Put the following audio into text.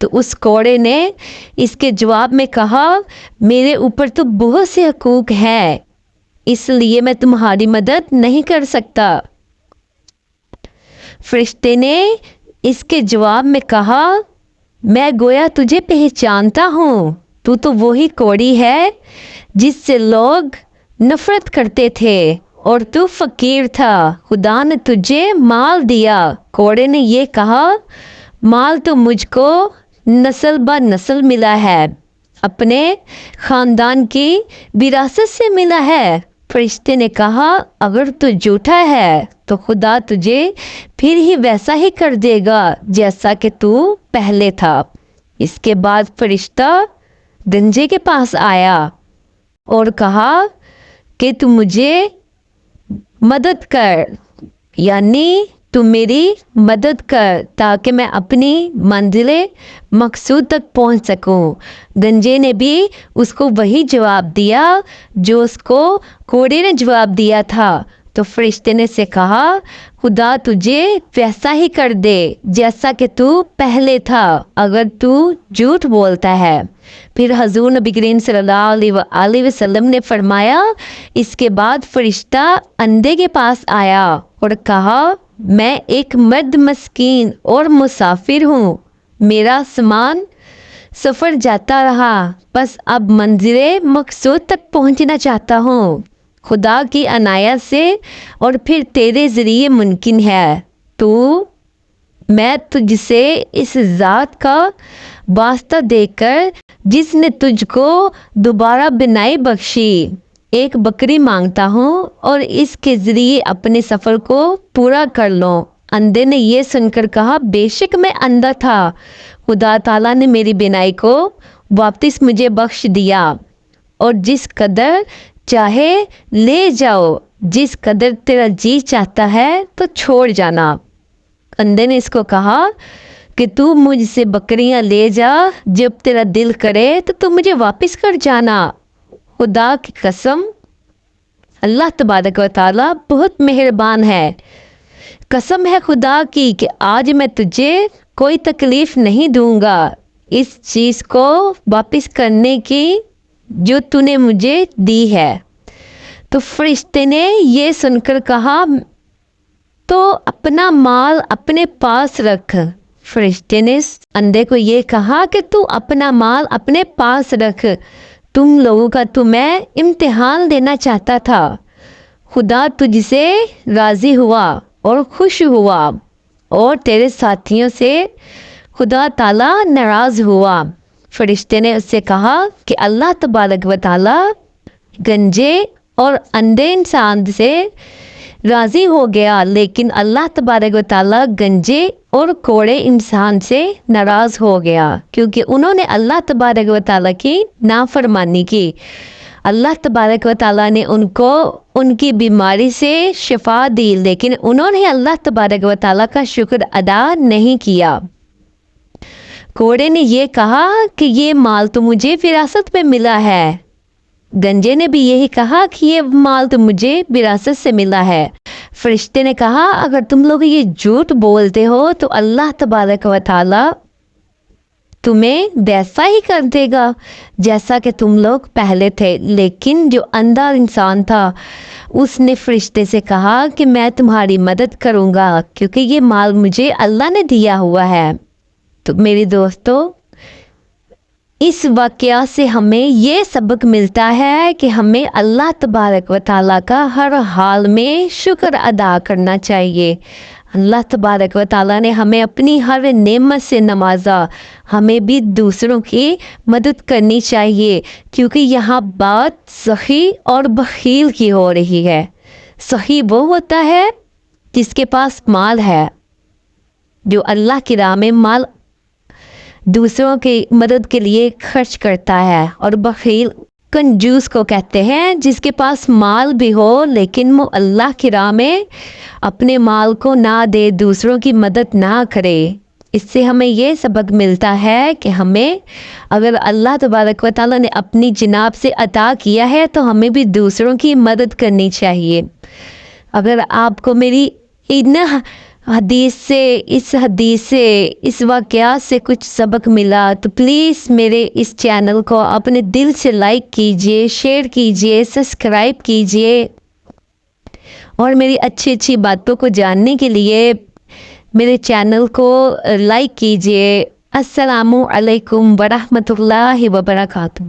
تو اس کوڑے نے اس کے جواب میں کہا میرے اوپر تو بہت سے حقوق ہیں، اس لیے میں تمہاری مدد نہیں کر سکتا۔ فرشتے نے اس کے جواب میں کہا میں گویا تجھے پہچانتا ہوں، تو وہی کوڑی ہے جس سے لوگ نفرت کرتے تھے اور تو فقیر تھا، خدا نے تجھے مال دیا۔ کوڑے نے یہ کہا مال تو مجھ کو نسل بہ نسل ملا ہے، اپنے خاندان کی وراثت سے ملا ہے۔ فرشتے نے کہا اگر تو جھوٹا ہے تو خدا تجھے پھر ہی ویسا ہی کر دے گا جیسا کہ تو پہلے تھا۔ اس کے بعد فرشتہ گنجے کے پاس آیا اور کہا کہ تو مجھے مدد کر، یعنی تو میری مدد کر تاکہ میں اپنی منزل مقصود تک پہنچ سکوں۔ گنجے نے بھی اس کو وہی جواب دیا جو اس کو کوڑے نے جواب دیا تھا۔ تو فرشتے نے سے کہا خدا تجھے ویسا ہی کر دے جیسا کہ تو پہلے تھا اگر تو جھوٹ بولتا ہے۔ پھر حضور نبی کریم صلی اللہ علیہ وسلم نے فرمایا اس کے بعد فرشتہ اندھے کے پاس آیا اور کہا میں ایک مرد مسکین اور مسافر ہوں، میرا سامان سفر جاتا رہا، بس اب منزل مقصود تک پہنچنا چاہتا ہوں، خدا کی عنایت سے اور پھر تیرے ذریعے ممکن ہے۔ تو میں تجھ سے اس ذات کا واسطہ دے کر جس نے تجھ کو دوبارہ بنائی بخشی ایک بکری مانگتا ہوں اور اس کے ذریعے اپنے سفر کو پورا کر لو۔ اندھے نے یہ سن کر کہا بے شک میں اندھا تھا، خدا تعالیٰ نے میری بینائی کو واپس مجھے بخش دیا، اور جس قدر چاہے لے جاؤ، جس قدر تیرا جی چاہتا ہے تو چھوڑ جانا۔ اندھے نے اس کو کہا کہ تو مجھ سے بکریاں لے جا، جب تیرا دل کرے تو مجھے واپس کر جانا۔ خدا کی قسم اللہ تبارک و تعالیٰ بہت مہربان ہے، قسم ہے خدا کی کہ آج میں تجھے کوئی تکلیف نہیں دوں گا اس چیز کو واپس کرنے کی جو تو نے مجھے دی ہے۔ تو فرشتے نے یہ سن کر کہا تو اپنا مال اپنے پاس رکھ۔ فرشتے نے اندھے کو یہ کہا کہ تو اپنا مال اپنے پاس رکھ، تم لوگوں کا تو میں امتحان دینا چاہتا تھا، خدا تجھ سے راضی ہوا اور خوش ہوا اور تیرے ساتھیوں سے خدا تعالیٰ ناراض ہوا۔ فرشتے نے اس سے کہا کہ اللہ تبارک و تعالیٰ گنجے اور اندھے انسان سے راضی ہو گیا، لیکن اللہ تبارک و تعالیٰ گنجے اور کوڑے انسان سے ناراض ہو گیا کیونکہ انہوں نے اللہ تبارک و تعالیٰ کی نافرمانی کی۔ اللہ تبارک و تعالیٰ نے ان کو ان کی بیماری سے شفا دی، لیکن انہوں نے اللہ تبارک و تعالیٰ کا شکر ادا نہیں کیا۔ کوڑے نے یہ کہا کہ یہ مال تو مجھے وراثت میں ملا ہے، گنجے نے بھی یہی کہا کہ یہ مال تو مجھے وراثت سے ملا ہے۔ فرشتے نے کہا اگر تم لوگ یہ جھوٹ بولتے ہو تو اللہ تبارک و تعالیٰ تمہیں ویسا ہی کر دے گا جیسا کہ تم لوگ پہلے تھے۔ لیکن جو اندھا انسان تھا اس نے فرشتے سے کہا کہ میں تمہاری مدد کروں گا کیونکہ یہ مال مجھے اللہ نے دیا ہوا ہے۔ تو میری دوستو اس واقعہ سے ہمیں یہ سبق ملتا ہے کہ ہمیں اللہ تبارک و تعالیٰ کا ہر حال میں شکر ادا کرنا چاہیے۔ اللہ تبارک و تعالیٰ نے ہمیں اپنی ہر نعمت سے نوازا، ہمیں بھی دوسروں کی مدد کرنی چاہیے کیونکہ یہاں بات سخی اور بخیل کی ہو رہی ہے۔ سخی وہ ہوتا ہے جس کے پاس مال ہے، جو اللہ کی راہ میں مال دوسروں کی مدد کے لیے خرچ کرتا ہے، اور بخیل کنجوس کو کہتے ہیں جس کے پاس مال بھی ہو لیکن وہ اللہ کی راہ میں اپنے مال کو نہ دے، دوسروں کی مدد نہ کرے۔ اس سے ہمیں یہ سبق ملتا ہے کہ ہمیں اگر اللہ تبارک و تعالیٰ نے اپنی جناب سے عطا کیا ہے تو ہمیں بھی دوسروں کی مدد کرنی چاہیے۔ اگر آپ کو میری حدیث سے اس واقعات سے کچھ سبق ملا تو پلیز میرے اس چینل کو اپنے دل سے لائک کیجئے، شیئر کیجئے، سبسکرائب کیجئے، اور میری اچھی باتوں کو جاننے کے لیے میرے چینل کو لائک کیجئے۔ السلام علیکم ورحمۃ اللہ وبرکاتہ۔